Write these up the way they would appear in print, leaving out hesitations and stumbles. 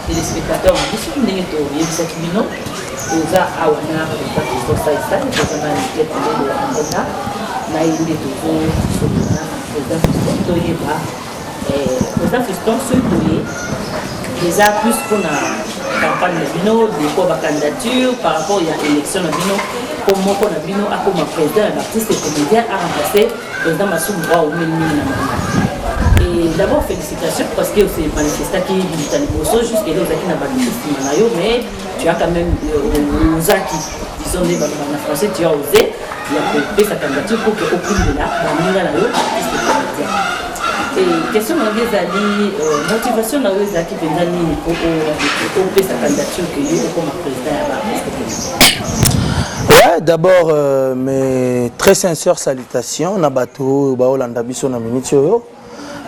téléspectateurs en plus on est au Yebisa Kimino aux awana pour Christophe Saïsa et pour la nette de Angola na yinde to président Fiston Toyeba président Fiston Toyé déjà plus qu'on a campagne de Bino des quoi candidature par rapport à l'élection de Bino comme moi qu'on a Bino à comme président l'artiste et comédien à remplacer président Massou Mbwa au Ménina. Et d'abord félicitations parce que c'est manifesté qui est à jusqu'à là qui n'a pas de mais tu as quand même Zaki disons les en français tu as osé il a fait sa candidature pour que aucune de là et question de les motivation dans les Zaki Pendani pour faire sa candidature que lui comme président. Ouais, d'abord mes très sincères salutations Nabato Baolanda Biso na Minitio.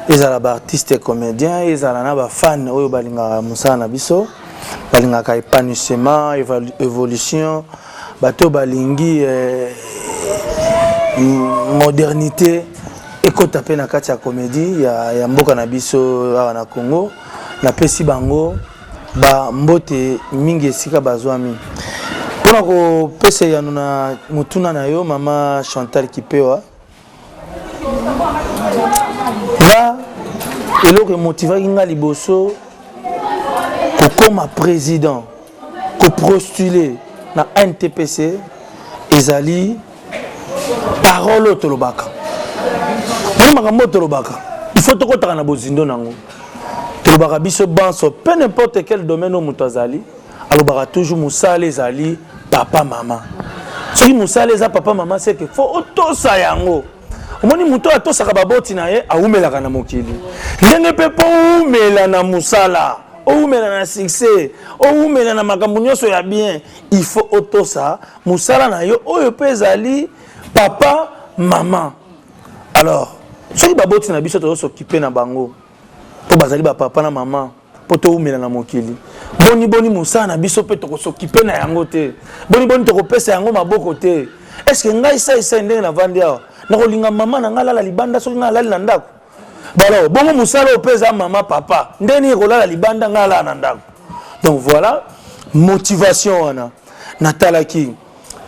Ils sont des artistes et comédiens, ils sont des fans de Biso, de épanouissement, évolution, modernité. Et quand tu as une comédie, il y a Mboka na Biso au Congo, na Pesi Bango, Mbote Mingi Sika Bazwami. Pour que Pesi Yanuna Mutuna na yo, maman Chantal Kipewa. Là, il a motivé Inga Liboso comme président, pour postuler dans NTPC, Ezali, parole au Tolobaka. Il faut que tu aies un bozindo nango. Tolobaka biso banso, peu n'importe quel domaine où Moutazali, alors toujours Moussa les Ali, papa, maman. Ce qui Moussa les papa, maman, c'est que faut auto sayango. Omoni muto atosaka baboti na ye aumelaka na mokili ndenge pe po umela na musala umela na succès umela na makambo nyonso ya bien il faut otosa musala na yo oyo pe ezali papa maman alors soki baboti na biso to s'occuper na bango po bazali ba papa na maman po to umela na mokili boni musala na biso pe to s'occuper na yango te boni to kopesa yango maboko te est-ce que ngai ça ndenge na vandia nakolinga mama na ngala la libanda soki ngala la ndako balo bongo musala opeza mama papa ndeni kolala libanda ngala na ndako donc voilà motivation wana natalaki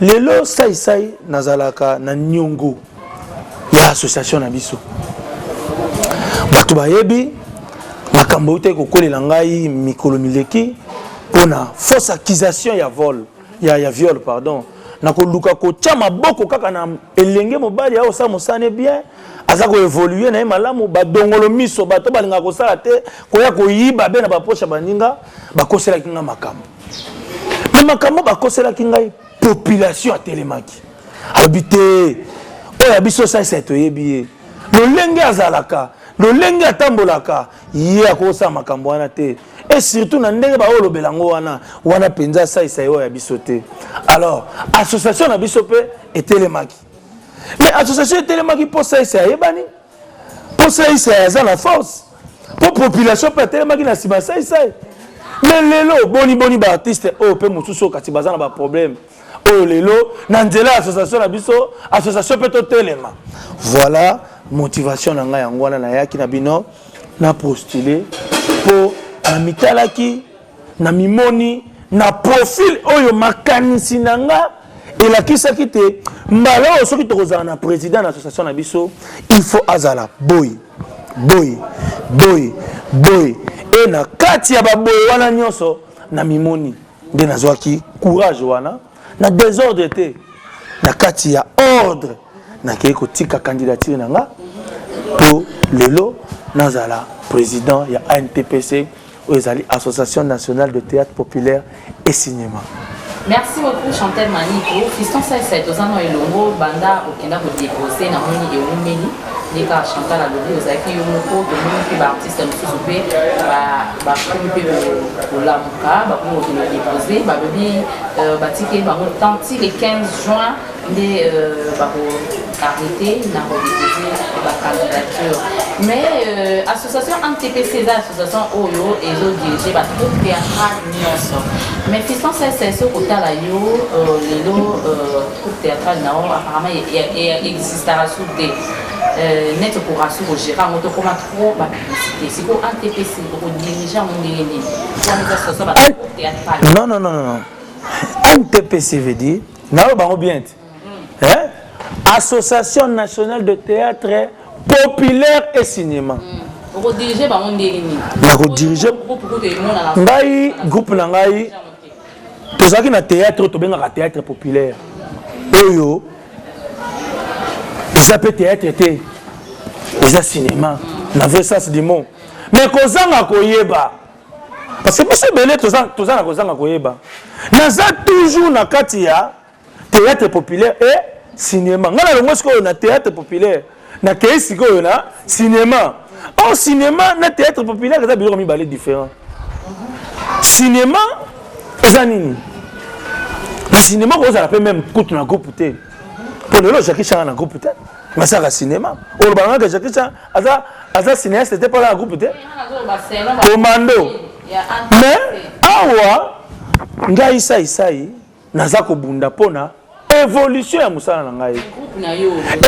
lelo sai nazalaka na nyongo ya association na biso bato bayebi makambo ute kokolela ngai mikolo mileki pona fausse accusation ya vol ya viol pardon nakoluka ko chama boko kaka na elenge mobali ya osa mosane bien aza ko évoluer na malamu ba dongolo miso bato balinga ko sala te ko ya ko yiba be na ba pocha baninga bakosela kinga makambo mais makambo bakosela kinga population a telemaki habité oya biso sa to yebi lolenge azalaka lolenge atambolaka ye akosa makambo wana te et surtout na ndenge ba olobelango wana penza sa isayo ya bisote alors association na bisope et telemaki mais association telemaki pour ça isaye bani pour ça isaye za la force pour population pe telemaki na sima sa isaye mais lelo boni ba artiste o pe mususo kati bazana ba problème o lelo na nzela association na biso association pe to telema voilà motivation na nga yango wana na yaki na bino na postuler pour na mitalaki na mimoni na profil oyo makanisi nanga elakisaki te mbala soki tokozala na président na association na biso il faut azala boy et na kati ya baboy wana nyonso na mimoni nde nazwaki courage wana na désordre te na kati ya ordre nakei kotika candidature nanga pour lelo nazala président ya ANTPC Association nationale de théâtre populaire et cinéma. Merci beaucoup Chantal Maniko. Fiston Saïsa aux ans et longo banda au Kenya pour déposer na moni et umeni nika Chantal a lobby aux acquis yomoko de moni ba artiste nous souper ba comité pour la muka ba pour déposer ba bébé ba ticket ba tanti le 15 juin des ba arrêté, n'a redéposé la candidature. Mais l'association NTPC, l'association OYO, et les dirigés, le groupe théâtral Nyonso. Mais fiston, c'est ce côté-là, le groupe théâtral, apparemment, il existera sous des. Net pour assurer au gérant, on te comment trop la publicité. C'est pour NTPC, pour dirigeant, on est né. Non. NTPC veut dire, non, bien. Association nationale de théâtre populaire et cinéma. Pour diriger, on est né. Pour diriger, groupe Nangaï, tout ça qui est dans théâtre, tout bien dans théâtre populaire. Oyo. Ça peut théâtre, ça cinéma, na vrai sens du mot. Mais kozanga koyeba. Parce que c'est belé tout ça na kozanga koyeba. Naza toujours na kati ya théâtre populaire et cinéma. Ngala longo siko na théâtre populaire, na keisi ko na cinéma. Au cinéma na théâtre populaire ça biloko mi balé différent. Cinéma ezanini. Le cinéma ko ça l'appelle même coûte na groupe té. Pour le Jackie Chan na groupe peut-être. Mais ça le cinéma. Au Rwanda que Jackie Chan a cinéaste c'était pas là groupe peut-être. Commando. Mais awa ngai sai naza ko bunda pona évolution ya musala na ngai.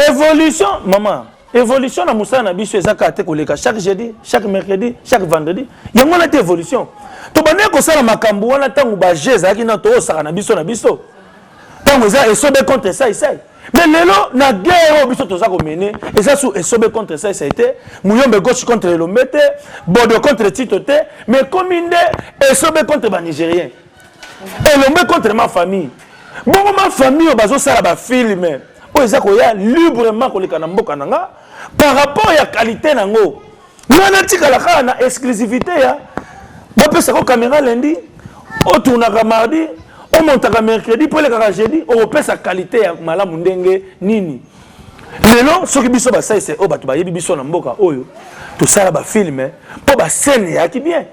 Évolution maman. Évolution na musala na biso ezaka te koleka chaque jeudi, chaque mercredi, chaque vendredi. Yango na évolution. To bane ko sala makambo wana tangu ba jeza ki na to saka na biso. Tangu za esobe contre ça. Mais lelo na guerre biso toza ko mener et ça sous esobe contre ça a été Muyombe gauche contre le Lombete, Bodo contre Titote, mais comme inde esobe contre ba Nigérien. Et Lombe contre ma famille. Bon ma famille bazo sala ba film. O eza ko ya librement ko lekana mboka nanga par rapport ya qualité nango. Nana tika la kana na exclusivité ya. Ba pesa ko caméra lundi, o tournaka mardi. On monte à mercredi, pour les jeudi, on repère sa qualité à malamu ndenge nini. Lelo, ce qui biso ba ça c'est oh ba tu ba yebi biso na mboka oyo. Tout ça ba film pour ba scène ya qui bien.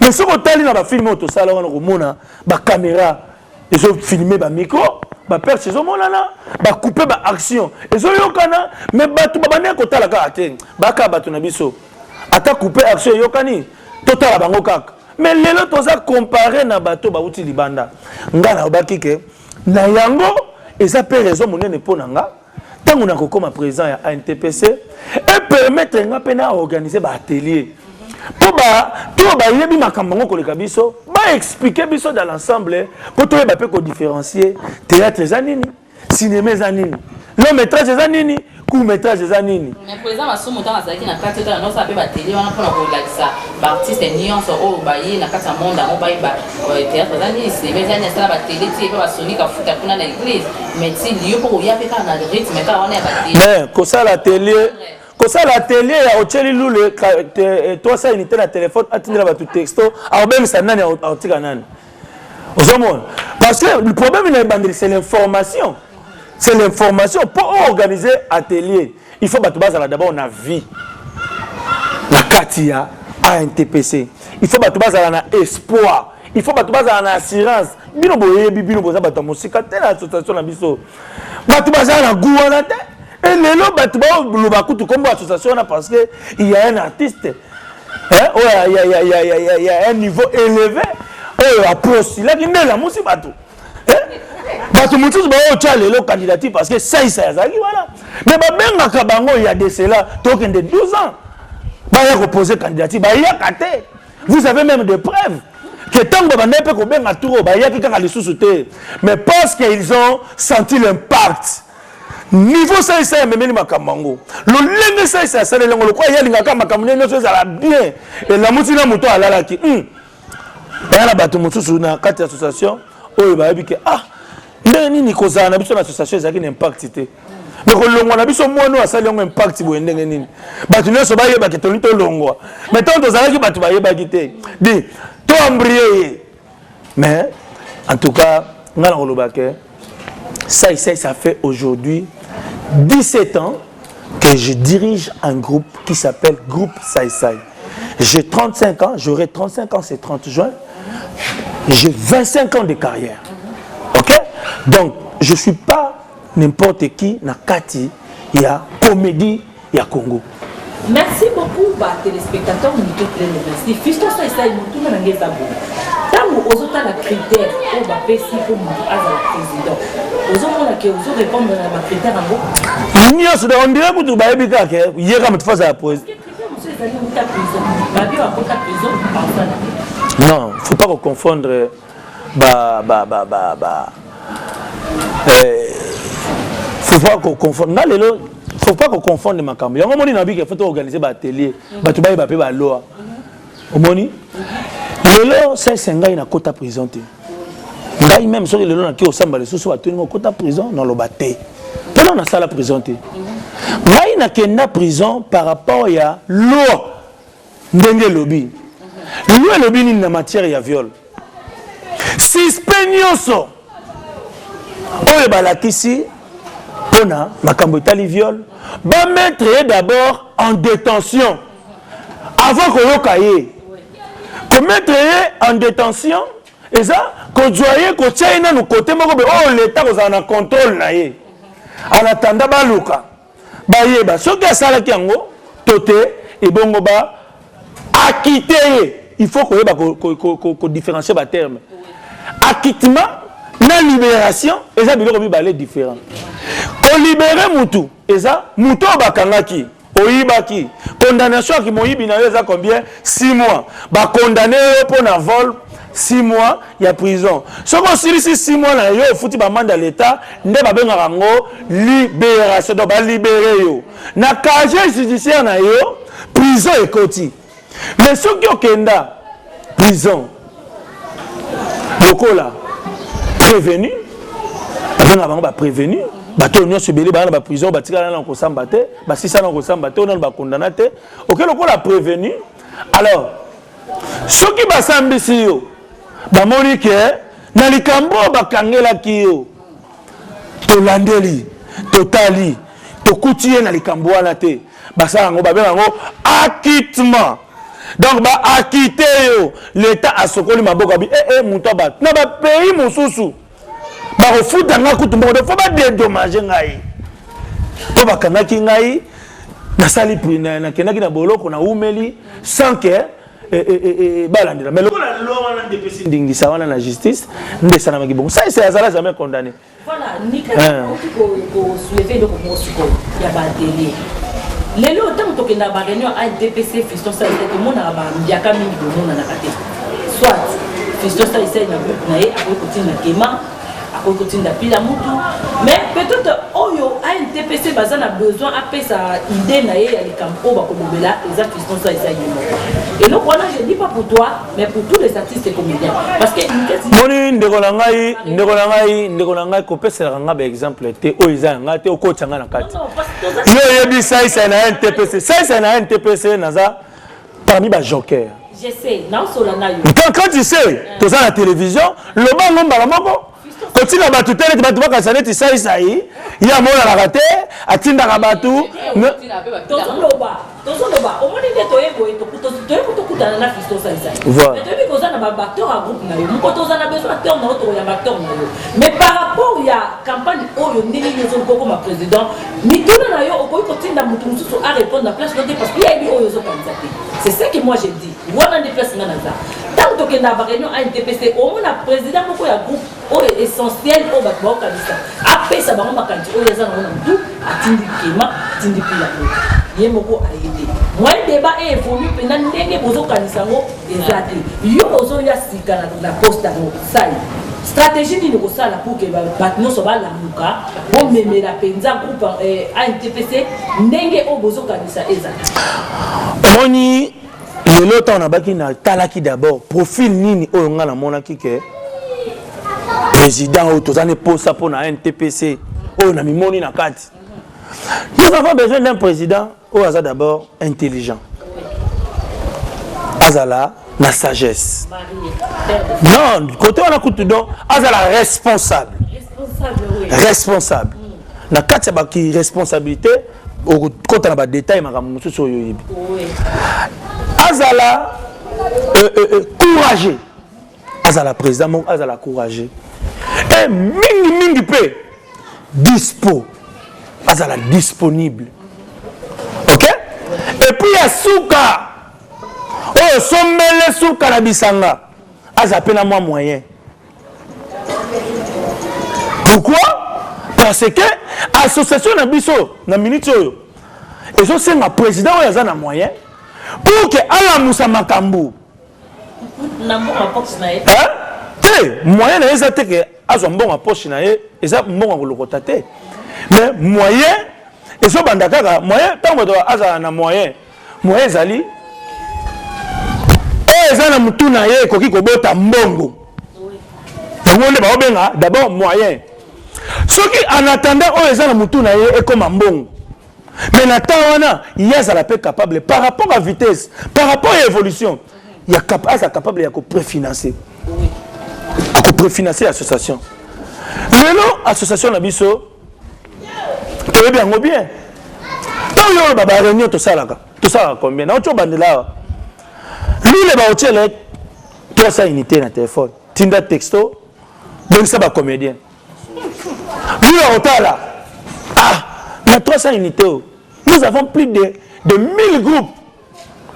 Mais ce qu'on tali na ba film tout ça là on remona ba caméra, ils ont filmé ba micro, ba perche ils ont monana, ba couper ba action. Ils ont yokana mais ba tu ba bane ko tala ka aten. Ba ka ba tu na biso. Ata couper action yokani, total bango kaka. Mais les autres ont comparé na bateau bauti libanda. Ngana obaki ke na yango et ça peut raison monene ponanga. Tant on a comme présent à NTPC et permettre nga pena organiser ba atelier. Pour ba tout ba yebi makambo ko le kabiso, ba expliquer biso dans l'ensemble pour to ba peut ko différencier théâtre zanini, cinéma zanini, long métrage zanini. Court-métrage des années. Mais président Masumu dans la zaki na kati na nosa pe ba télé wana pona ko lakisa ba artiste Nyonso o baye na kati monde mo baye ba théâtre zanini c'est mais zanini ça ba télé ti pe ba soni ka futa kuna na église mais ti liyo po ya pe ka na rythme ka wana ba télé. Mais ko ça la télé ya ocheli lule toi ça unité na téléphone atindela ba tout texto alors même ça nani autika nani. Ozomon parce que le problème c'est l'information. C'est l'information. Pour organiser atelier, il faut d'abord on a vie. La Katia a un TPC. Il faut un espoir. Il faut un assurance. Bino boye bino boza bato musika tena association na biso. Bato baza na gouvernement. Et lelo bato ba lubakutu comme association na parce que il y a un artiste. Hein? Il y a un niveau élevé. A postulé qui n'est la musique bato. Bato mutusu ba o tchale le candidature parce que ça yazaki voilà. Mais ba benga kabango il y a de cela token de 12 ans. Ba ya reposer candidature ba ya kate. Vous avez même des preuves que tant que ba nepe ko benga tour ba ya kika lisusu te. Mais parce qu'ils ont senti l'impact. Niveau ça memeli makamango. Le lenge ça ça le longo kwa ya linga kama makamune so ça bien et la mutina muto alala ki. Et la bato mutusu na kati association oyo ba yebike nini kozana na biso na association ezaki na impact te mais ko longwa na biso mono asali ngo impact bo ndenge nini bato nyonso ba yeba ke toni to longwa mais tant tozalaki bato ba yeba ki di to embryer mais en tout cas ngala kolobake ça fait aujourd'hui 17 ans que je dirige un groupe qui s'appelle Groupe Saïsaï. J'ai 35 ans, j'aurai 35 ans c'est 30 juin. J'ai 25 ans de carrière. OK? Donc, je ne suis pas n'importe qui na kati ya comédie ya Congo. Merci beaucoup, téléspectateurs. Merci. Fiston, ça, il tout le monde tant aux autres la critère pour Pessi pour le président. Aux autres qui osent répondre à ma critère en gros. On dirait que tu vas bien que hier quand tu fais la pause. Non, faut pas confondre faut pas qu'on confonde. Faut pas qu'on confonde ma campagne. On moni na bi que faut organiser ba atelier, ba tu ba ba pe ba loa. On moni. Lelo c'est ngai na kota prison te. Ngai même so lelo na ki osamba le soso atoni mo kota prison na lo baté. Pendant na sala prison te. Ngai na kenda prison par rapport ya loi ndenge lobby. Loi lobby ni na matière ya viol. Suspension. Oye balakisi pona makambo etali viol. Va mettre d'abord en détention avant qu'on yokaye. Qu'on mettre en détention et ça qu'on joye qu'on tienne nous côté moko be oh l'état qu'on a contrôle na ye. En attendant ba luka ba yeba soki asala kiango toté et bongo ba acquitter il faut qu'on yeba qu'on différencier ba terme. Acquittement na libération et ça biloko bi balé différent. Qu'on libérer mutu et ça mutu bakangaki oyibaki condamnation qui moyibi na yeza combien 6 mois ba condamné pour na vol 6 mois il y a prison so ko siri 6 mois na yo futi ba mandat l'état nde ba benga rango libération donc ba libérer yo na casier judiciaire na yo prison ekoti mais ce qui okenda prison lokola prévenu ba bango ba prévenu bato nyonso belé ba na ba prison ba tika na ko samba te ba sisa na ko samba te on ba condamné te OK lokola prévenu alors ce qui ba sambisi yo ba moni ke na likambo ba kangela ki yo to landeli totali to kutie na likambo wana te ba sa ngo ba benga ngo acquittement donc ba acquitter yo l'état a sokoli maboko bi muto ba na ba pays mosusu ba refuta nga kutumba ko faut ba dédommager ngai to ba kanaki ngai na sali prina na kenaki na boloko na umeli sans que balandela mais le loi na DPC ndingisa wana na justice ndesana makibongo ça c'est azala jamais condamné voilà nika ko soulever le mosiko ya ba télé lelo tant to kenda ba réunion à DPC Fiston ça était tout monde na ba ndiaka mingi do mona na kate soit Fiston ça essaye na ye ako kotina kema ako kotina pila mutu mais peut-être oyo a un DPC bazana besoin après sa idée na ye ya likampo ba kolobela eza Fiston ça essaye et donc voilà je dis pas pour toi mais pour tous les artistes et comédiens parce que moni ndeko na ngai ko pesela nga ba exemple te o iza nga te o ko tanga na kati yo yebi ça na NTPC ça na NTPC naza parmi ba joker je sais na solana yo quand tu sais to ça la télévision le bango mbala moko kotina batu tele batu bakasane ti sai ya mona la raté atinda ka batu tozoloba omoni nde toyeboye tokutana na Fiston sai mais toyebi kozana baacteur ya groupe na yo moko tozana besoin acteur na yo tokoyamba acteur na yo mais par rapport ya campagne oyo ndenge nyozokokoma président mituna na yo okoki kotinda motu mosusu a répondre na place note parce que yayebi oyo ozokanisa te c'est ce que moi je dis wana nde place nga naza ntango tokenda ba réunion à NTPC omona président moko ya groupe oyo essentiel oyo bato baokanisa apesa bango makanisi oyo eza nango na mutu atindi kema atindi pila ye moko ayede moyen débat évolue pendant ndenge bozokanisa yango eza te yo ozoya sika na poste yango sali stratégie nini kosala pour que bato nyonso balamuka bomemela mpenza groupe ANTPC ndenge oyo bozokanisa eza omoni lelo ntango nabaki na talaki d'abord profil nini oyo nga namonaki ke président oyo tozani posa mpo na NTPC oyo na mimoni na kati nous avons besoin d'un président oyo aza d'abord intelligent azala na sagesse non côté wana kutu donc azala responsable na kati ya baki responsabilité okota na badetail makambo mosusu oyo oyebi azala courageux azala président moko azala courageux et mingi pe dispo azala disponible. OK? Et puis ya suka oh sommele suka na bisanga azape na moi moyen. Pourquoi? Parce que association na biso na minute oyo ezo senga président oyo aza na moyen pour que ala musa makambu na mbongo poche na ye moyen na eza te ke azwa mbongo poche na ye eza mbongo kolokota te mais moyen ezo banda kaka moyen tango to aza na moyen ezali eza na mutu na ye koki kobota mbongo yango nde baobenga d'abord moyen soki en attendant oyo eza na mutu na ye ekoma mbongo mais na temps wana ye azala pe capable par rapport à vitesse par rapport à évolution aza capable ya kopréfinancer akopréfinancer association lelo association na biso toyebi yango bien ntango yo baba réunion tosalaka combien na otyo bandela awa lule baotiele 300 unité na téléphone tinda texto bengisa bacomédien lule otala na 300 unités nous avons plus de 1000 groupes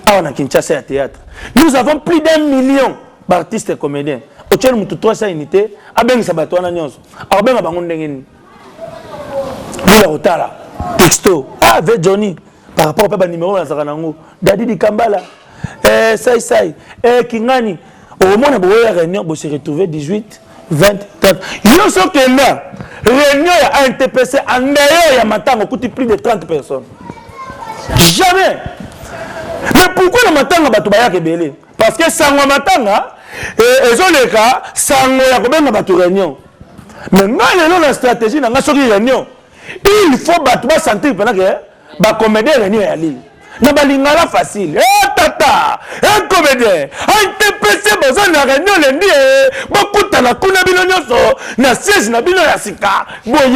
awa na Kinshasa ya théâtre nous avons plus d'1 million d'artistes et comédiens otiele mutu 300 unités abengisa bato wana nyonso akobenga bango ndenge nini lule otala texto ve Johnny par rapport à numéro na Zaranango Dadi di Kambala sai Kingani au moins na réunion bo se retrouver 18 20 30 yo so que là réunion ya NTPC en meilleur ya matango coûte plus de 30 personnes jamais. Mais pourquoi le matanga bato baya kebele parce que sango matanga ezoleka sango ya kobenga bato réunion mais ngale la stratégie na ngasoki réunion il faut bato ba sentir pendant que ba comédien réunion ya li na balingala facile tata comédien NTPC besoin na réunion lendi bokuta na kuna bino nyonso na siège na bino ya sika boye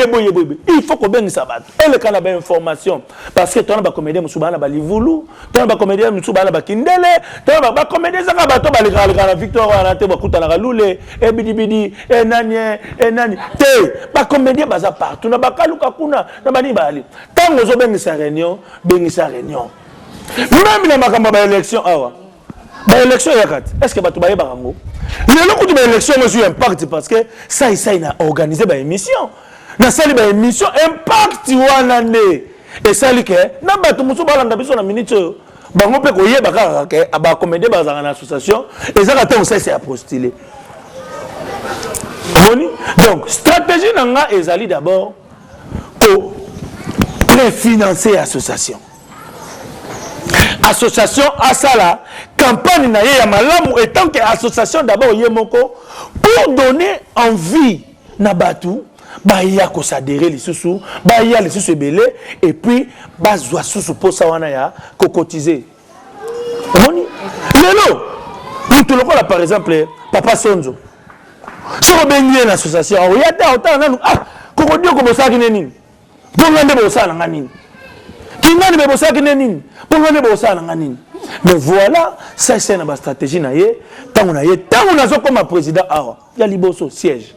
il faut ko bengisa bato ele kana ba information parce que tona ba comédien musubana ba livulu tona ba comédien musubana ba kindele tona ba comédien zaka bato ba likala na Victor wana te bokuta na kalule bidibidi nani te ba comédien baza partout na bakaluka kuna na bani bali tango zo bengisa réunion même na makambo ba élection awa ba élection yakati est-ce que bato baye barango lelo kuti ba élection mo sur impact parce que ça na organiser ba émission na sali ba émission impact wana ne et sali ke na bato muso balanda biso na minute bango pe ko yeba kaka ke ba comédie bazanga na association et ça ka ça c'est à postuler donc stratégie nanga ezali d'abord ko préfinancer association asala campagne na ye ya malamu étant que association d'abord yemoko pour donner envie na batu baya ko s'adhérer lisusu baya lisusu belé et puis bazwa susu posa wana ya ko cotiser omoni lelo mutu lokola par exemple papa Sonzo so benye na association o yata otana nanu koko dio ko bosaki nini bongande bosala ngani Kingani be bosaki nini bongande bosala ngani mais voilà ça c'est une stratégie na ye tango na zo comme président awa ya liboso siège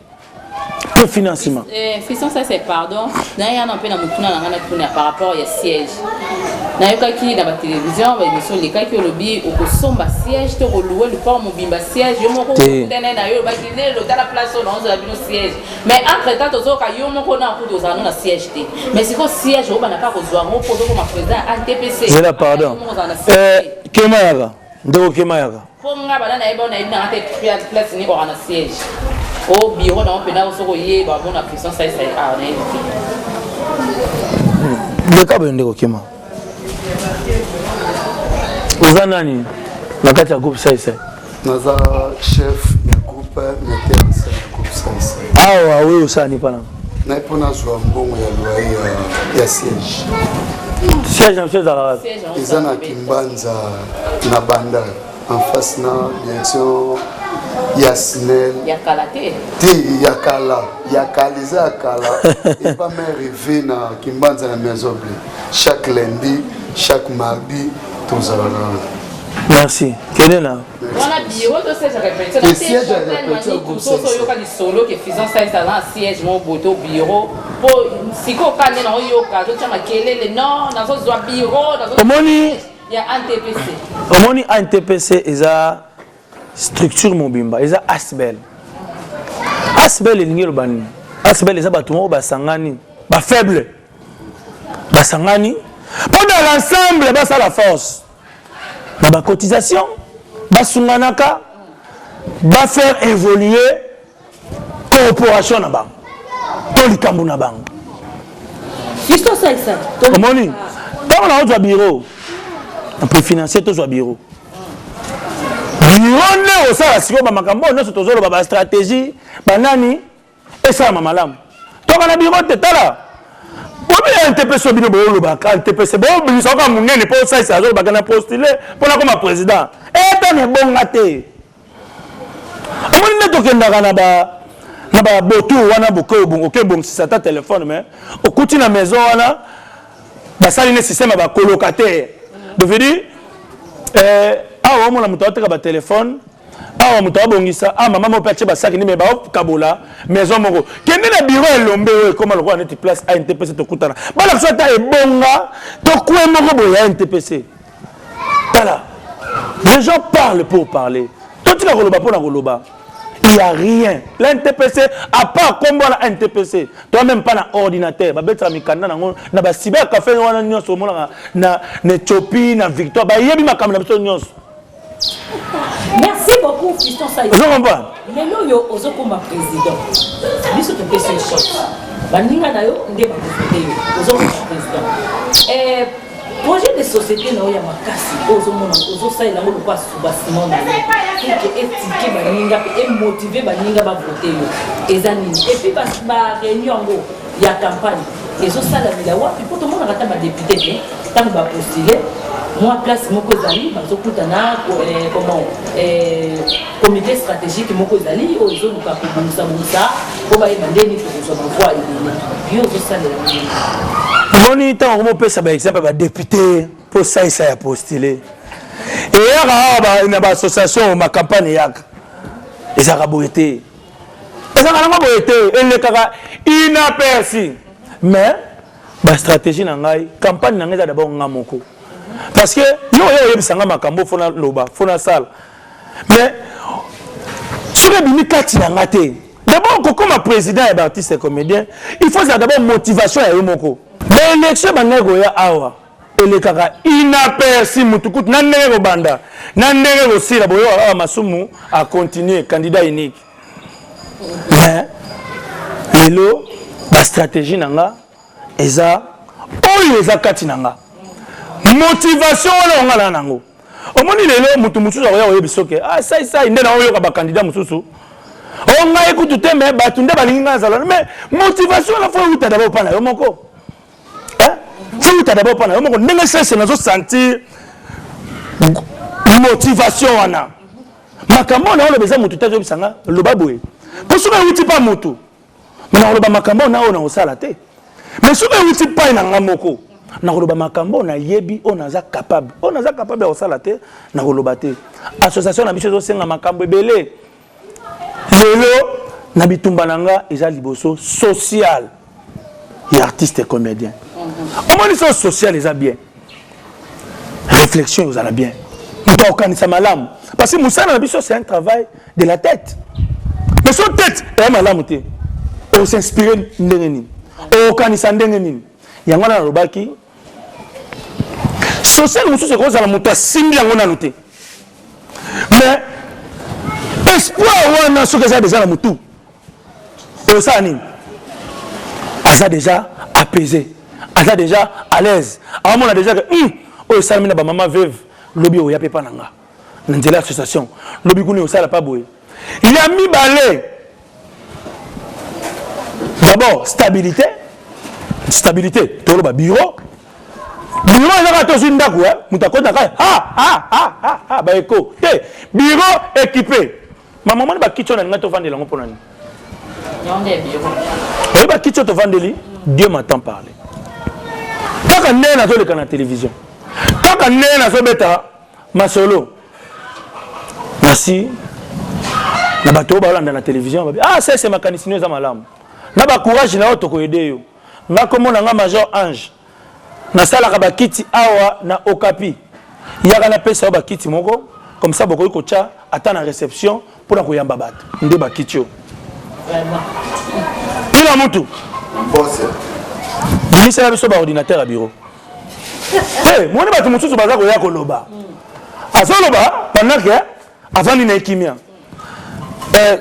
pour financement fiston ça c'est pardon na ya na pe na mutuna na ngana tuna par rapport à siège na yokaki na ba télévision ba émission les kaki lobby okosomba siège to louer le port mobimba siège yo moko tene na yo ba kine le la place on a bino siège mais entre temps tozo ka yo moko na ko toza na siège te mais c'est quoi siège o ba na pas kozwa mo poto comme président ATPC je la pardon Kemayaka ndeko Kemayaka ponga bana na eba na ina ate place ni ko na siège au bureau dans pena osoko ye ba bona pression ça na le cas ndeko Kema oza nani na kati ya groupe saisa naza chef ya groupe na terrasse ya groupe saisa awa we osani pana na ipona zwa mbongo ya loyer ya siège siège ezalaka eza na Kimbanza na banda en face na direction ya SNEL ya kala te ya kala eza ya kala et pas me rêver na Kimbanza na maison bleue chaque lundi chaque mardi tozalaka. Merci. tenez là. On a bureau de siège à répétition. Le siège à répétition. Tout ça, il y a des solos qui faisant ça dans un siège, mon beau bureau. Pour si qu'on parle dans le yoga, tu as marqué non, dans un bureau, dans il y a un TPC. Au moins, un TPC, il y a structure mobimba, il y a Asbel. Asbel est lié au ban. Asbel est abattement, basangani, bas faible, basangani. Pendant l'ensemble, bas à la force. Bas cotisation, bas sunganaka, bas faire évoluer corporation na bang. Polikambu na bang. Juste ça et ça. Au moins, quand on a un bureau, on peut financer tout ce bureau. Bureau ne ça si on makambo ne surtout sur la stratégie banani et ça mamalam. Donc on a bureau de tala. Ou bien un TPC bino bolo baka TPC bon bien ça comme ngene pour ça ça zo baka na postuler pour la comme président. Et tant est bon ngate. On ne tokenda kana ba botu wana boko bon OK bon si ça ta téléphone mais au kuti na maison wana ba sali ne système ba colocataire. De dire awa mona muto ateka ba téléphone awa muto abongisa maman mo petse ba sac ni me ba kabola maison moko kende na bureau elombe comme le roi net place à NTPC to kutana bala so ta ebonga to kwe moko boya NTPC voilà les gens parlent pour parler tout tu la koloba pour la koloba il y a rien l'NTPC à part comme la NTPC toi même pas na ordinateur ba betra mikanda na ba cyber café wana nyonso mona na Ethiopie na Victoire ba yebi makamna biso nyonso. Merci beaucoup, Fiston Saïd. Je comprends. Mais nous, yo, ozo comme président. Nous sommes des choses. Baninga na yo, ndé ba voter. Ozo comme président. Projet de société na yo ya makasi. Ozo mona, ozo ça il a mo pas sous bâtiment na yo. Pour que étiquer baninga et motiver baninga ba voter yo. Ezanini. Et puis ba réunion ngo ya campagne. Ezo ça la bila wa, puis pour tout le monde rata ba député, tant ba postuler. Moi, place Mokozali, Mazokutana, comité stratégique Mokozali, aux autres, pour va demander pour voix et on temps on peut savoir exemple député pour ça ça a postulé et il y a une association ma campagne yak et ça a boité et ça a boité elle est inaperçu mais la stratégie nangai campagne nangai d'abord ngamoko. Parce que yo bisanga makambo fona loba fona sala mais sur les bimikati na ngate d'abord comme président et artiste et comédien il faut d'abord motivation ya moko mais l'élection banego ya awa elekaka inaperçu mutukut na ndenge banda na ndenge osila boyo awa masumu a continuer candidat unique mais lelo la stratégie nanga eza oyo eza kati nanga motivation on a nango omoni lelo mutu mususu oya oyebisoke ça inde na oyo ka ba candidat mususu on nga écoute te mais batunde balingi ngazala mais motivation la fois uta d'abord pana yo moko tu uta d'abord pana yo moko ndenge sese nazo sentir motivation wana makambo na ole beza mutu tazo bisanga lobaboe pour soka uti pa mutu mais na loba makambo na ona osala te mais soka uti pa na ngamoko na koloba makambo na yebi on aza capable ya osala te na koloba te association na biso zo senga makambo ebele lelo na bitumba nanga eza liboso social et artiste et comédien omoni so social eza bien réflexion eza bien muto okanisa malamu parce que musana na biso c'est un travail de la tête mais so tête e malamu te on s'inspire ndenge nini okanisa ndenge nini yango na lobaki social mususu ekozala moto asimbi yango nanu te mais espoir wana soki eza déjà na motu osala nini aza déjà apaisé aza déjà à l'aise amona déjà que oyo esalami na bamama veuve lobi oya mpe mpa na nga na nzela ya association lobi kuni osala pa boye ya mibale d'abord stabilité toloba bureau ezaka tosi ndako mutu akotaka ba eko te bureau équipé mamamoni bakitio na ninga tovandela yango mpo nani oyo bakitio tovandeli Dieu m'entend parler kaka ndenge nazoleka na télévision kaka ndenge nazobeta masolo Kasi na bato balanda na télévision ah c'est mécanicien za malamu na ba courage na auto ko aider yo nga komona nga major Ange na sala ka bakiti awa na Okapi yaka na pesa ba kiti moko comme ça boko ko cha ata na réception pour na koyamba bato nde bakiti yo Vraiment. ila mutu boss bisa biso ba ordinateur à bureau hey moi ne bato mususu baza ko ya ko loba azoloba pendant que avant ni na kimia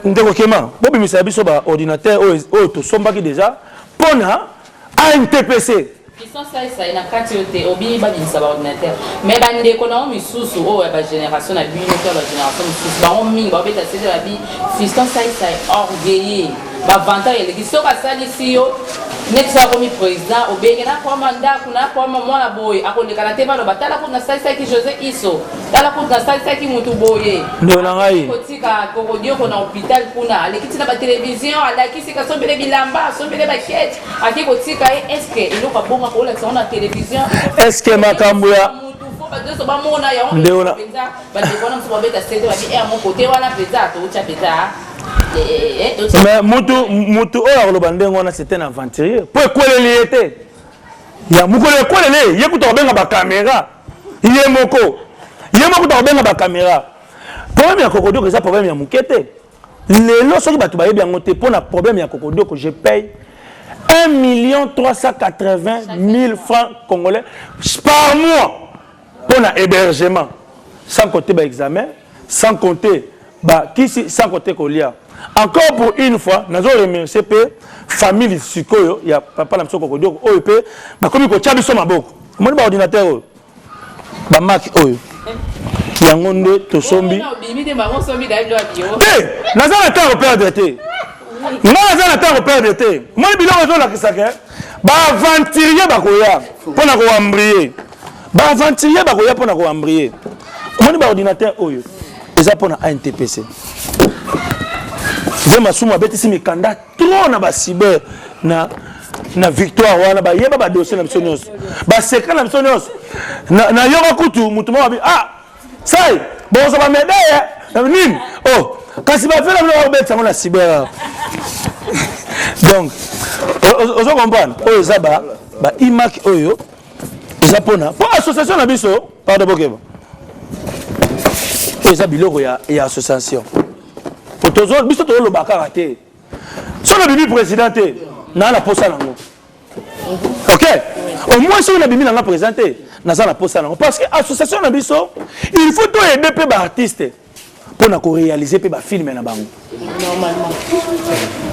ndeko kema bobi misa biso ba ordinateur o to sombaki déjà pona ANTPC qui sont ça ina kati yote obi ba binisa ba ordinateur mais ba ndeko na misusu o ba génération na bino to ba génération misusu ba on mingi ba beta c'est la bi fiston ça orgueilleux ba vanta ele ki soka sali siyo next a komi président obenge na kwa mandat kuna kwa mwana boy akoleka te ba lo batala kuna sai ki José Isso tala kuna sai ki mutu boye ndo na ngai kotika kokodio kona hôpital kuna alekiti na ba télévision alakisi ka sombele bilamba sombele ba kete aki kotika est-ce que ilo ka bonga ko la na télévision est-ce que makambo ya badeso ba mona ya on ndeona ba de kona mso beta sete ba bi mo côté wana peza to cha peza mais mutu oyo akoloba ndenge wana c'était un aventurier po ekweleli ye te ya mokolo ekwelele ye kuta kobenga bacaméra ye moko ta kobenga bacaméra problème ya kokodoko eza problème ya moke te lelo soki bato bayebi yango te mpo na problème ya kokodoko je paye 1 380 000 francs congolais par mois pour un hébergement sans compter l'examen, sans compter kisi, sans compter Kolia. Encore pour une fois, nous avons remercié la famille Sikoyo, il y a papa na msoko kodio OEP, ba komi ko chabi so maboko. Moni ba ordinateur ba Mac oyo. Yango nde to sombi. Eh, nazana temps perdre te. Nazana temps perdre te. Moni biloko zo la kisaka. Ba aventurier ba koya pona ko ambrier. Ba aventurier ba koya pona ko ambrier. Moni ba ordinateur oyo. Eza pona ANTPC. Vraiment suma betisi mikanda trop na ba cyber na victoire wana ba yeba ba dossier na misonios. Ba secret na misonios. Na yoga kutu mutu mwa bi sai bozo ba médaille nini oh kasi ba fela na betisa na cyber. Donc ozo comprendre oyo za ba imak oyo eza pona po association na biso pardon bokeba. Eza biloko ya association. Potozo biso to lo bakara te. So na bibi président te na la posa nango. OK? Au moins si on a bibi na présenté na ça la posa nango parce que association na biso il faut to aider pe ba artiste pour na ko réaliser pe ba film na bango. Normalement.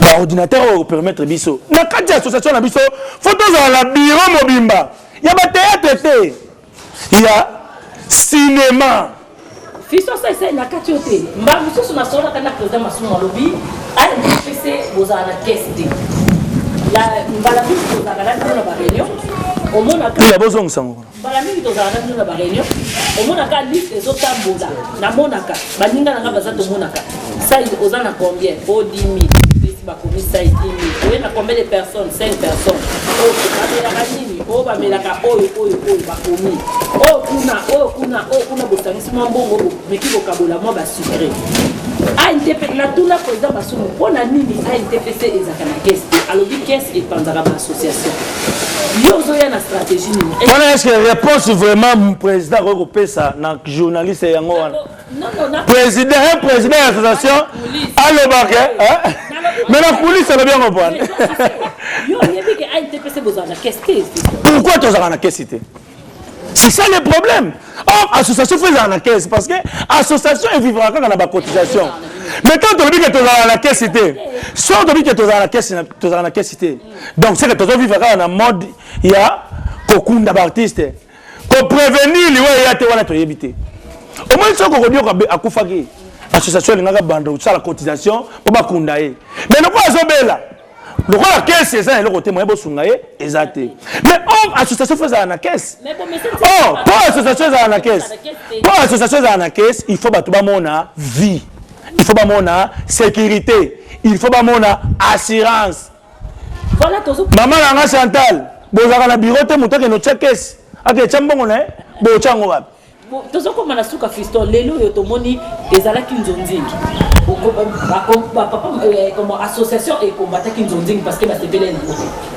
Ba ordinateur au permettre biso. Na kati association na biso photo za la bureau mobimba. Ya ba théâtre te. Il y a cinéma. Fiso ça na kati yote. Mba mususu na sona kana président masumu lobi ANTPC bozana kesti. La mbala mingi tozala na ba réunion. Omona ka. Il y a besoin de ça. Mbala mingi tozala na ba réunion. Omona ka liste ezotambola. Na monaka. Baninga na baza to monaka. Ça ozana combien? Oh 10 000. Bakomi ça 10 000. Oui, na combien de personnes? 5 personnes. Oh, bamelaka nini? Oh, bamelaka oyo bakomi. Oh, kuna bosangisi mwa mbongo meki bokabola mwa basucre. ANTPC na tuna président basumu mpona nini ANTPC ezaka na caisse alobi caisse epanzaka bassociation yo ozoya na stratégie nini wana est-ce que réponse vraiment président kokopesa na journaliste yango wana président association alobaka mais la police alobi yango bwana yo yebi ke ANTPC bozala na caisse te pourquoi tozala na caisse te? C'est ça le problème. Or, l'association fait la caisse parce que l'association vivra quand on a la cotisation. Mais quand on dit que tu as la caisse, soit on dit que tu as la caisse, donc c'est que tu as vivre quand on a mode, il y a beaucoup d'artistes. Pour prévenir les gens qui ont été évité. Au moins, si on dit à Koufagi, l'association a la cotisation pour ne pas kundaye. Mais nous pas là. Le roi la caisse c'est ça le côté moyen bosungaye exacté mais association fait la caisse pour association à la caisse pour association à la caisse il faut battre mona vie il faut mona sécurité il faut mona assurance voilà toujours maman la Chantal bozaka na bureau te mutake no caisse ake chambongo na bo chango wapi tozo comme na suka Fiston lelo yo tomoni ezalaki nzonzingi comme association et combataki nzonzingi parce que ba sepelé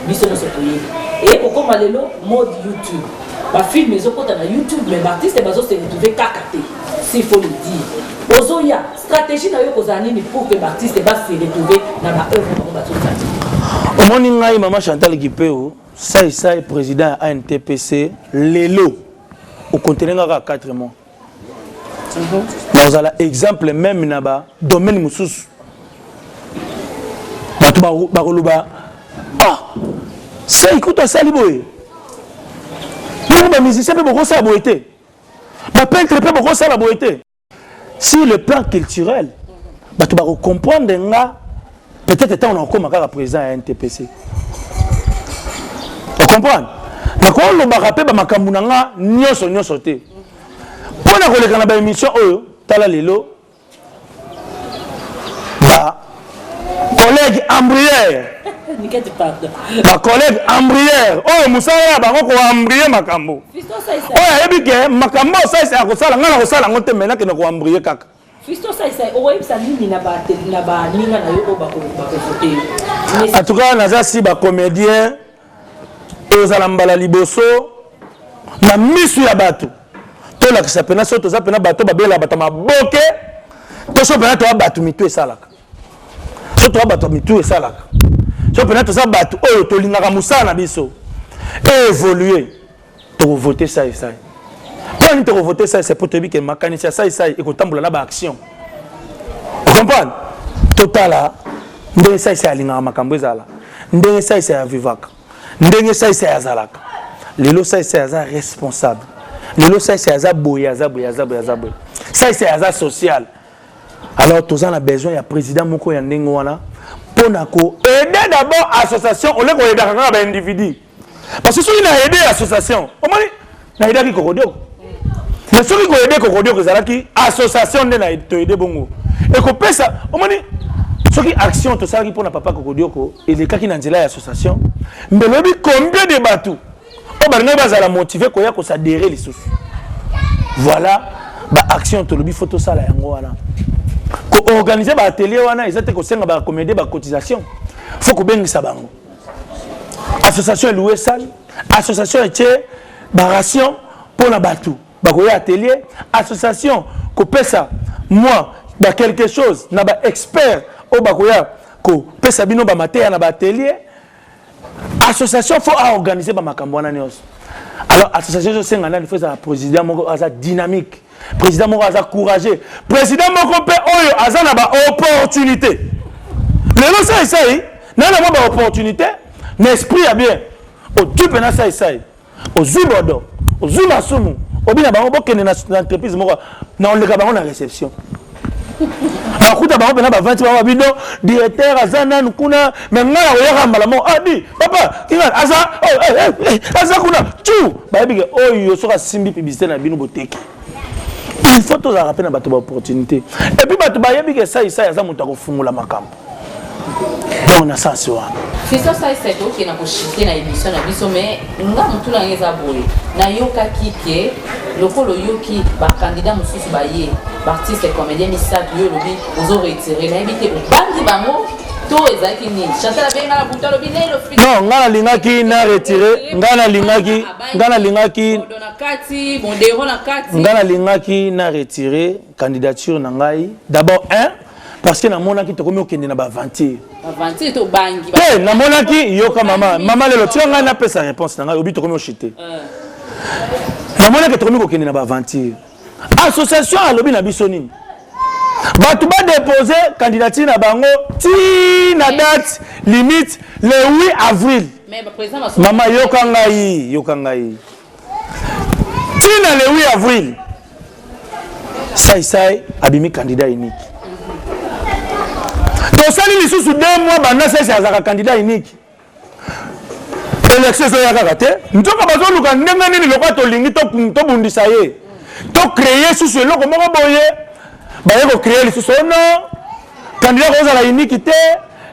biso no sotoye et comme lelo mode YouTube ba film ezokota na YouTube mais artiste bazo se retrouver kakate s'il faut le dire ozoya stratégie na yo kozani ni pour que artiste ba se retrouver na ba œuvre ko bato tati omoni ngai mama Chantal Kipeo ça président ANTPC lelo au contenant à 4 mois. Nous avons exemple même dans le domaine moussous. Ah, ça écoute à Saliboé. Les musiciens peuvent beaucoup ça boiter. Les peintres peuvent beaucoup ça boiter. Sur le plan culturel, tu vas comprendre peut-être que on a encore président à NTPC. Tu comprends? Quand on va rappeler makambu nanga nyonso te pona koleka na ba émission oyo tala lelo ba collègue Ambrière ba collègue Ambrière oyo musala ba ko Ambrière makambu oyo ebike makambu ça ko sala ngana ko sala ngote mena ke ko Ambrière kaka Fiston ça oyo bisa nini na ba ninga na yo ba ko voter en tout cas naza si ba comédien ozala mbala liboso na misu ya bato to la kisa pena so to za pena bato babela bato maboke to so pena to bato mitu esalaka so to bato mitu esalaka so pena to za bato oyo to lingaka musala na biso évoluer to voter ça et ça quand on te voter ça c'est pour te dire que makanisi ça et ça et ko tambola na ba action vous comprenez totala ndenge ça et ça lingaka makambo ezala ndenge ça et ça vivaka ndenge ça c'est azalaka lelo ça c'est aza responsable lelo ça c'est aza boya ça c'est aza social alors tous on a besoin ya président moko ya ndenge wana pona ko aider d'abord association on le ko aider kaka ba individu parce que soki na aider association o moni na aider ki kokodio mais soki ko aider kokodio ko zalaki association nde na to aider bongo et ko pesa o moni soki action to sala ki pona papa kokodioko elekaki na nzela ya association mbelobi combien de batou o baringa bazala motiver ko ya ko s'adhérer lisusu voilà ba action to lobi photo sala yango wana ko organiser ba atelier wana ezate ko senga ba comédie ba cotisation faut ko bengisa bango association louer salle association etie ba ration pona batou ba ko ya atelier association ko pesa moi ba quelque chose na ba expert au bakoya ko pesa bino ba mateya na ba atelier association faut organiser ba makambo wana nyos alors association so senga na il faut ça président moko aza dynamique président moko aza courageux président moko pe oyo aza na ba opportunité lelo ça essaye na ba opportunité n'esprit ya bien au type na ça essaye au zubodo au zumasumu obina ba bokene na entreprise moko na on le ka ba na réception akuta bango pena ba 20 ba bido directeur azana nkuna mengala oyaka malamo adi papa kinga asa kuna tu ba bige oyo soka simbi publicité na bino boteki il faut to za rappeler na bato ba opportunité et puis bato ba yebi que ça za muta ko fungula makambo donc na sens wa Fiston ça c'est to qui na ko shité na émission na biso mais nga mutu na ngeza boye na yoka kike lokolo yoki ba candidat mususu ba ye artiste comédien misat yo lobi ozo retirer na ebité bandi bango to ezaki ni Chantal benga la buta lobi ne lo fit non ngana lingaki na retirer ngana lingaki dona kati bondero na kati ngana lingaki na retirer candidature na ngai d'abord parce que na monaki to komi okende na ba aventure to bangi na monaki yoka mama lelo tu nga na pesa réponse na ngai obi to komi ochité na monaki to komi okende na ba aventure association à lobby na biso nini batu ba déposer candidature na bango ti na date limite le 8 avril mais président mama yoka ngai ti na le 8 avril sai abimi candidat unique to sali lisusu 2 mois bana sai azaka candidat unique élection ya kaka te ntoka bazo luka ndenga nini lokwa to lingi to bundisa ye to créer sous le logo moko boye ba yeko créer sous non candidat ko za la unique te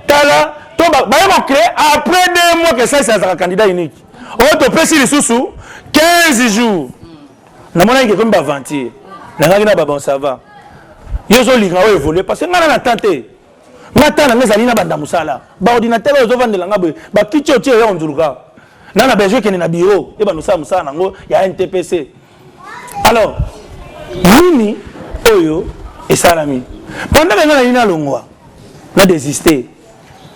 tala to ba yeko créer après 2 mois que ça c'est un candidat unique o to pesi sous 15 jours na mona ke comme aventure na ngaki na baba ça va yo zo linga o évoluer parce que ngana na tante ngata na ngezali na banda musala ba ordinateur zo vandela ngabwe ba kicho tie ya onzuluka na besoin que na bureau e ba musala nango ya NTPC alors nini oyo esalami pendant que ngana ina longwa na désister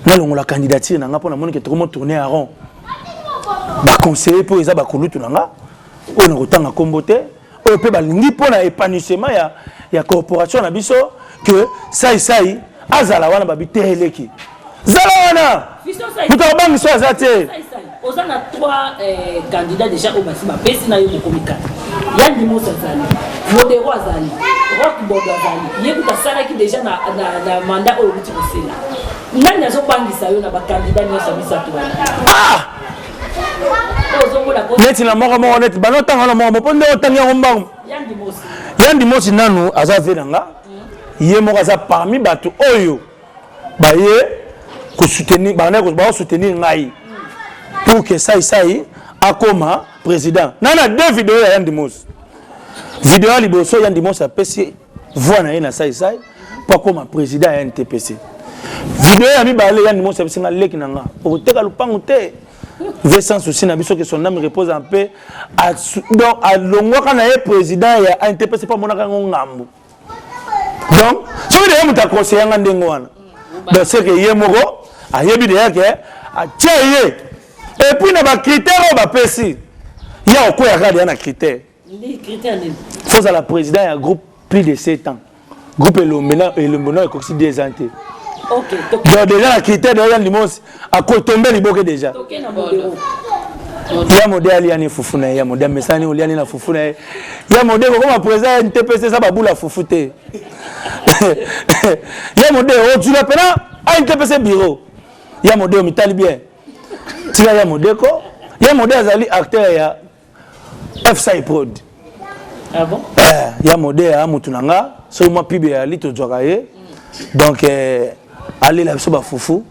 na longola candidature na nga pona moni ke trop tourner à rond ba conseiller pour eza ba kulutu na nga on a autant à comboter on peut balingi pour na épanouissement ya corporation na biso que sai azala wana babi teleki zala wana buta bangi so azate oza na 3 candidats déjà au basi ba pesi na yo komika ya ndimo sazali modero azali rock bob azali yebuta sala ki déjà na mandat au buti kosela nani azo bangisa yo na ba candidats nyo sabisa to wana neti na moko neti banotanga na moko ponde otangi ya ngombango yandi mosi nanu aza venanga ye moko aza parmi bato oyo baye ko soutenir ba soutenir ngai pour que sai akoma président nana 2 vidéos ya yandi mosi vidéo liboso yandi mosi apesi voix na ye na sai pour akoma président ya NTPC vidéo ya mibale yandi mosi apesi nga leki nanga okoteka lupango te veut sans souci na biso que son âme repose en paix donc à longwa na ye président ya NTPC pas monaka ngambu donc so de muta conseiller nga ndengo wana donc c'est que ye moko ayebi de yake a tieye et puis na ba critères ba pesi ya okoya kadi na critères les critères ni faut à la président ya groupe plus de 7 ans groupe le maintenant est aussi 2 ans. OK donc déjà la critère de Yann Dimos a tomber liboke déjà ya modèle aliani fufuna ya modèle mesani oliani na fufuna ya modèle comme président NTPC ça babula fufute ya modèle o tu l'appelles à NTPC bureau ya modèle mitali bien tu ya modèle ko ya modèle azali acteur ya FSI Prod ah bon ya modèle a mutunanga so moi pibe ali to jokaye donc aller la biso ba fufu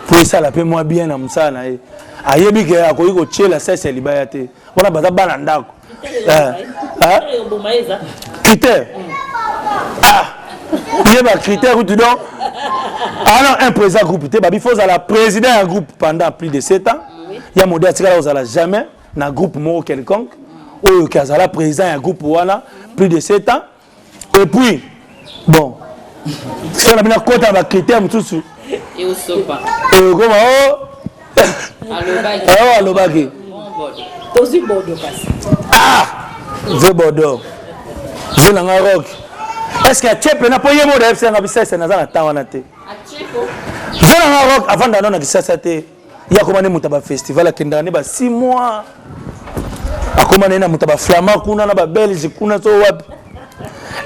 pour ça la paix moi bien na musana e ayebi ke akoyi ko chela sese libaya te wana baza bana ndako critère il y a critère où tu donnes alors un président groupe te babi faut la président un groupe pendant plus de 7 ans il y a modèle tika la jamais na groupe mo quelconque ou kazala président un groupe wana plus de 7 ans et puis bon si on a bien compté avec critères tout et au sopa comment alobaki tozi Bordeaux kasi ve Bordeaux ve nanga rock est-ce que tchepe na poye mo de FC na bisese na zana tawana te acheko ve nanga rock avant d'annoncer na kisasa te ya komane mutaba festival akenda ne ba 6 mois akomane na mutaba flamand kuna na ba belge kuna so wapi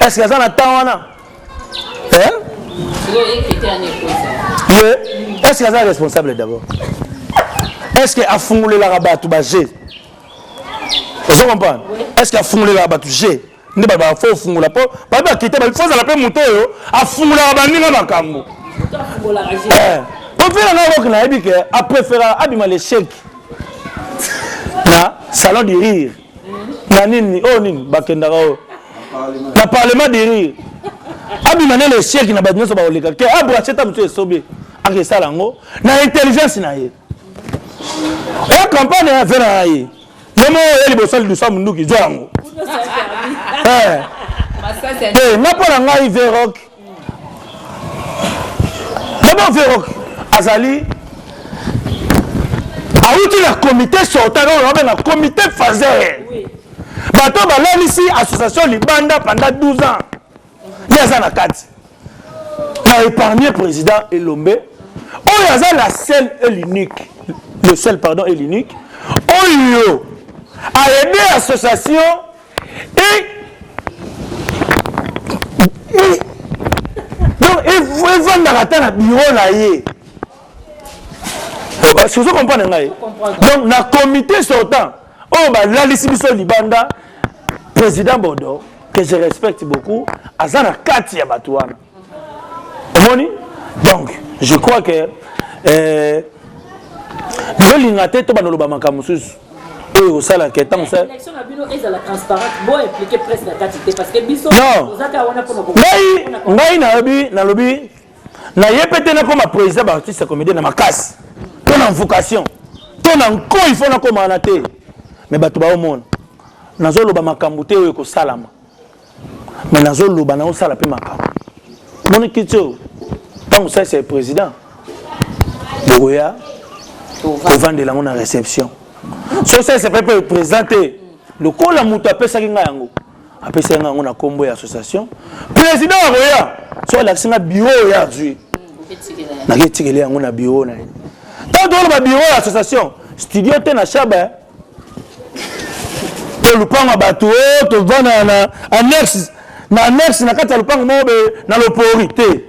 est-ce que zana tawana est-ce qu'il est responsable d'abord? Est-ce qu'il a fondé la rabat ou bagé? Vous comprenez? Est-ce qu'il a fondé la rabat ou G? Ne pas faut fondre la peau. Pas de quitter, il faut la paix mouton. A fondé la rabat ni la cambo. On fait la roque na ebi que a préféré abima les chèques. Na salon de rire. Na nini oh nini bakenda ko. Na parlement de rire. Abimane le chèque na badino so ba oleka ke abracheta mutu esobe ake salango na intelligence na ye la campagne a fait na ye yemo eli bosali du sam nduki joango na pona ngai verok d'abord verok azali auti la comité sortant on a comité fazer bato balalisi association libanda pendant 12 ans. Il y a kati a épargné président Elombe il y a la seule et l'unique le seul pardon et l'unique Oyo a aidé l'association et donc il faut dans la bureau là est-ce que vous comprenez donc na comité sortant la liste biso libanda président Bordeaux que je respecte beaucoup, Azana Katia Batouana. Donc, je crois que nous l'ingate to banolo bamaka mususu. oyo kosala ke ntango sa élection na bino ezala transparente bo impliqué presse na kati te parce que biso non ozaka wana mpona ngai nalobi naye pe te nakoma président baartiste comédien na makasi to na vocation to na nko il faut nakomana te mais bato baomona nazoloba makambo te oyo ekosalama mais nazoloba naosala mpe makambo moni kiti oyo ntango sa c'est président bokoya kovandela yango na réception so ça c'est pas présenté lokola moto apesaki ngai yango apesaki ngai yango na kombo ya association président akoya so alakisi nga bureau ya azwi naketikele yango na bureau na ye ntango toloba bureau ya association studio te na shaba to lupango ya bato oyo tovanda na annexe na kati ya lupango moko na lopori te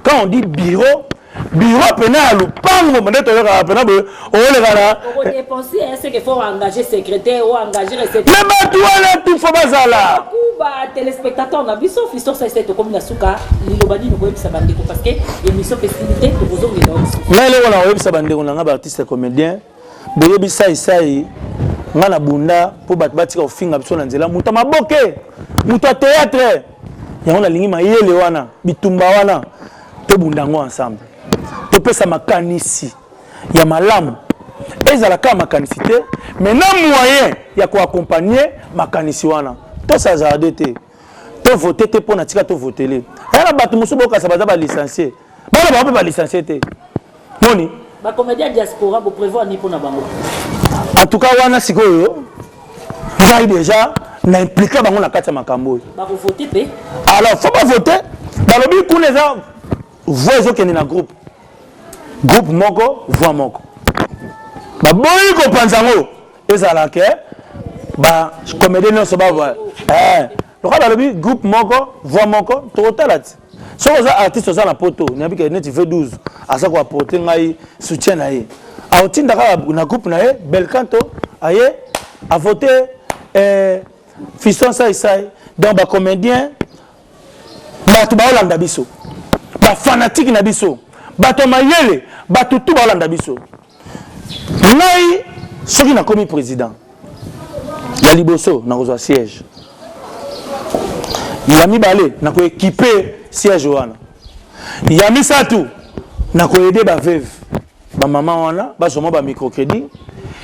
quand on dit bureau pena ya lupango nde toyokaka pena boye oyolekana okodepense est-ce qu'il faut engager secrétaire ou engager recette me bato wana tu fo bazala téléspectateur na biso Fiston ça c'est comme na suka liloba nini koyebisa bandeko parce que émission festivité tokozongela biso ngai eloko na koyebisa bandeko na nga baartiste comédien boyebisa isai nga na bunda mpo bato batika kofinga biso na nzela moto maboke moto ya théâtre yango nalingi mayele wana bitumba wana tobunda yango ensemble topesa makanisi ya malamu ezalaka ya makanisi te mais na moyen ya koaccompagner makanisi wana tosazarde te tovote te mpo na tika tovotele aya na bato mosusu bokasa baza balicencie bana bango mpe balicencie te moni bacomédien diaspora boprévoir ni mpona bango en tout cas wana sikoyo ngai déjà na implika bango na kati ya makambo oyo bakovote mpe alors fo bavote balobi kuna eza voix ezokende na groupe moko voix moko baboyi kopanza yango ezalaka bacomédien nyonso bavoa lokola balobi groupe moko voix moko tokotala ti soki oza artiste oza na poto nayebika neti v12 aza koaporte ngai soutien na ye aotinda kaka na groupe na ye belcanto aye avote Fiston Saïsaï donc bacomédien bato baolanda biso bafanatike na biso bato mayele bato tu baolanda biso ngai soki nakomi président ya liboso nakozwa siège ya mibale nakoekipe siège wana ya misato nakoyede baveve bamama wana bazoma bamicrocrédit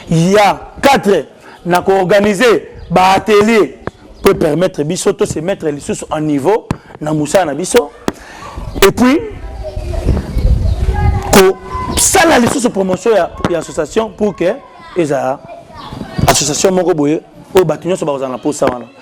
ya 4 nakoorganize baatelier peut permettre biso to se mettre lisusu en niveau na musala na biso et puis kosala lisusu promotion ya association pour que eza association moko boye oyo bato nyonso bakozala na posa wana